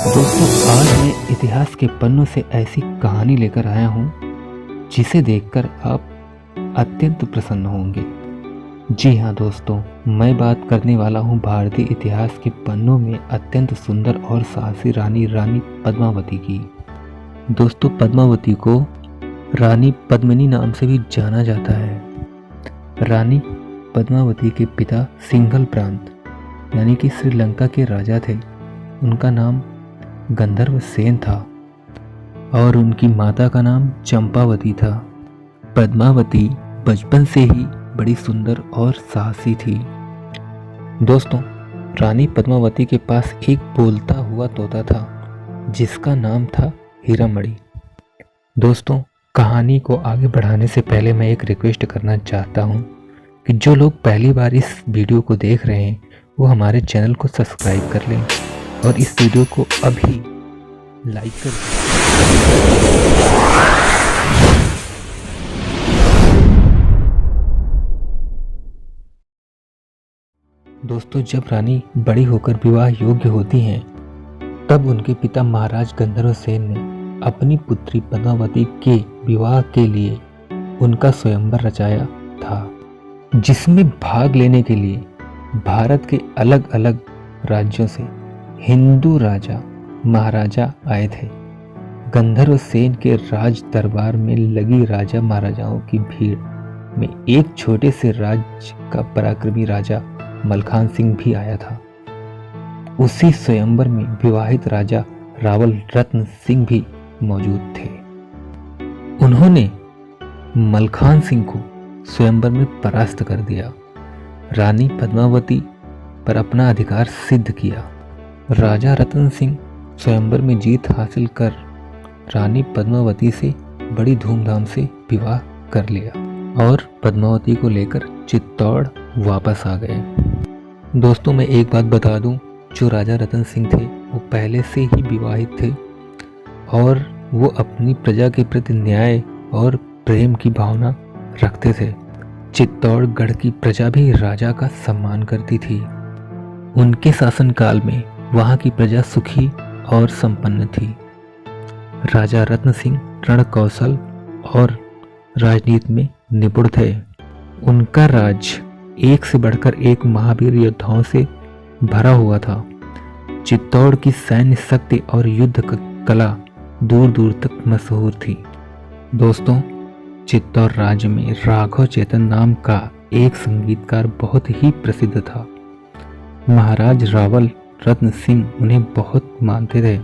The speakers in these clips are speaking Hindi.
दोस्तों, आज मैं इतिहास के पन्नों से ऐसी कहानी लेकर आया हूँ जिसे देखकर आप अत्यंत प्रसन्न होंगे। जी हाँ दोस्तों, मैं बात करने वाला हूँ भारतीय इतिहास के पन्नों में अत्यंत सुंदर और साहसी रानी पद्मावती की। दोस्तों, पद्मावती को रानी पद्मिनी नाम से भी जाना जाता है। रानी पद्मावती के पिता सिंघल प्रांत यानी कि श्रीलंका के राजा थे। उनका नाम गंधर्व सेन था और उनकी माता का नाम चंपावती था। पद्मावती बचपन से ही बड़ी सुंदर और साहसी थी। दोस्तों, रानी पद्मावती के पास एक बोलता हुआ तोता था जिसका नाम था हीरामणि। दोस्तों, कहानी को आगे बढ़ाने से पहले मैं एक रिक्वेस्ट करना चाहता हूँ कि जो लोग पहली बार इस वीडियो को देख रहे हैं वो हमारे चैनल को सब्सक्राइब कर लें और इस वीडियो को अभी लाइक कर दें। दोस्तों, जब रानी बड़ी होकर विवाह योग्य होती हैं तब उनके पिता महाराज गंधर्व सेन ने अपनी पुत्री पद्मावती के विवाह के लिए उनका स्वयंवर रचाया था, जिसमें भाग लेने के लिए भारत के अलग अलग राज्यों से हिंदू राजा महाराजा आए थे। गंधर्व सेन के राज दरबार में लगी राजा महाराजाओं की भीड़ में एक छोटे से राज्य का पराक्रमी राजा मलखान सिंह भी आया था। उसी स्वयंवर में विवाहित राजा रावल रत्न सिंह भी मौजूद थे। उन्होंने मलखान सिंह को स्वयंवर में परास्त कर दिया, रानी पद्मावती पर अपना अधिकार सिद्ध किया। राजा रतन सिंह स्वयंवर में जीत हासिल कर रानी पद्मावती से बड़ी धूमधाम से विवाह कर लिया और पद्मावती को लेकर चित्तौड़ वापस आ गए। दोस्तों, मैं एक बात बता दूं, जो राजा रतन सिंह थे वो पहले से ही विवाहित थे और वो अपनी प्रजा के प्रति न्याय और प्रेम की भावना रखते थे। चित्तौड़गढ़ की प्रजा भी राजा का सम्मान करती थी। उनके शासनकाल में वहां की प्रजा सुखी और संपन्न थी। राजा रत्न सिंह रण कौशल और राजनीति में निपुण थे। उनका राज्य एक से बढ़कर एक महावीर योद्धाओं से भरा हुआ था। चित्तौड़ की सैन्य शक्ति और युद्ध कला दूर दूर तक मशहूर थी। दोस्तों, चित्तौड़ राज्य में राघव चेतन नाम का एक संगीतकार बहुत ही प्रसिद्ध था। महाराज रावल रत्न सिंह उन्हें बहुत मानते थे,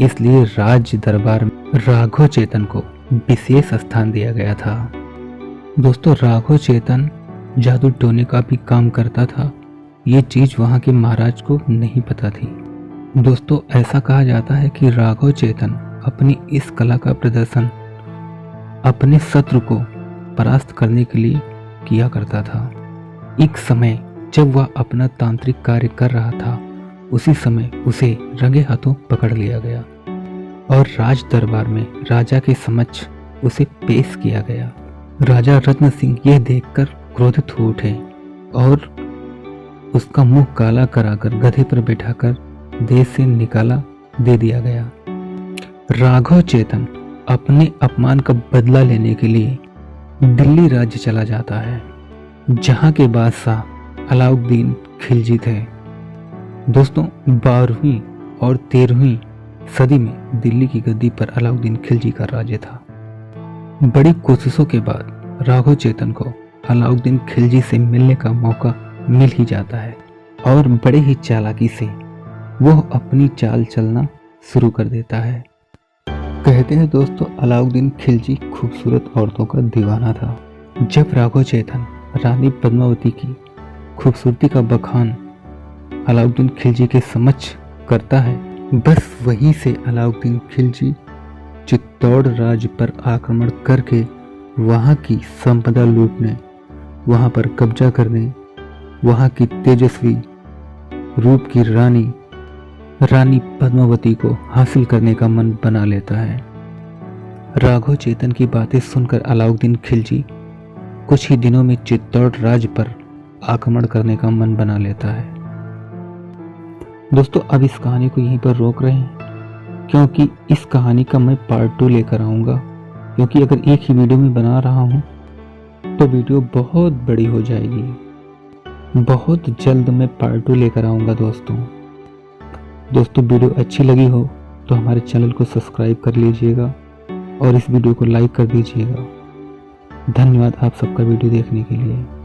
इसलिए राज्य दरबार में राघव चेतन को विशेष स्थान दिया गया था। दोस्तों, राघव चेतन जादू टोने का भी काम करता था। ये चीज वहां के महाराज को नहीं पता थी। दोस्तों, ऐसा कहा जाता है कि राघव चेतन अपनी इस कला का प्रदर्शन अपने शत्रु को परास्त करने के लिए किया करता था। एक समय जब वह अपना तांत्रिक कार्य कर रहा था, उसी समय उसे रंगे हाथों पकड़ लिया गया और राज दरबार में राजा के समक्ष उसे पेश किया गया। राजा रत्न सिंह यह देखकर क्रोधित हो उठे और उसका मुंह काला कराकर गधे पर बैठाकर देश से निकाला दे दिया गया। राघव चेतन अपने अपमान का बदला लेने के लिए दिल्ली राज्य चला जाता है, जहां के बादशाह अलाउद्दीन खिलजी थे। दोस्तों, 12वीं और 13वीं सदी में दिल्ली की गद्दी पर अलाउद्दीन खिलजी का राज्य था। बड़ी कोशिशों के बाद राघव चेतन को अलाउद्दीन खिलजी से मिलने का मौका मिल ही जाता है और बड़े ही चालाकी से वह अपनी चाल चलना शुरू कर देता है। कहते हैं दोस्तों, अलाउद्दीन खिलजी खूबसूरत औरतों का दीवाना था। जब राघव चेतन रानी पद्मावती की खूबसूरती का बखान अलाउद्दीन खिलजी के समक्ष करता है, बस वहीं से अलाउद्दीन खिलजी चित्तौड़ राज्य पर आक्रमण करके वहां की संपदा लूटने, वहां पर कब्जा करने, वहां की तेजस्वी रूप की रानी पद्मावती को हासिल करने का मन बना लेता है। राघव चेतन की बातें सुनकर अलाउद्दीन खिलजी कुछ ही दिनों में चित्तौड़ राज्य पर आक्रमण करने का मन बना लेता है। दोस्तों अब इस कहानी को यहीं पर रोक रहे हैं, क्योंकि इस कहानी का मैं पार्ट 2 लेकर आऊँगा। क्योंकि अगर एक ही वीडियो में बना रहा हूँ तो वीडियो बहुत बड़ी हो जाएगी। बहुत जल्द मैं पार्ट 2 लेकर आऊँगा दोस्तों वीडियो अच्छी लगी हो तो हमारे चैनल को सब्सक्राइब कर लीजिएगा और इस वीडियो को लाइक कर दीजिएगा। धन्यवाद आप सबका वीडियो देखने के लिए।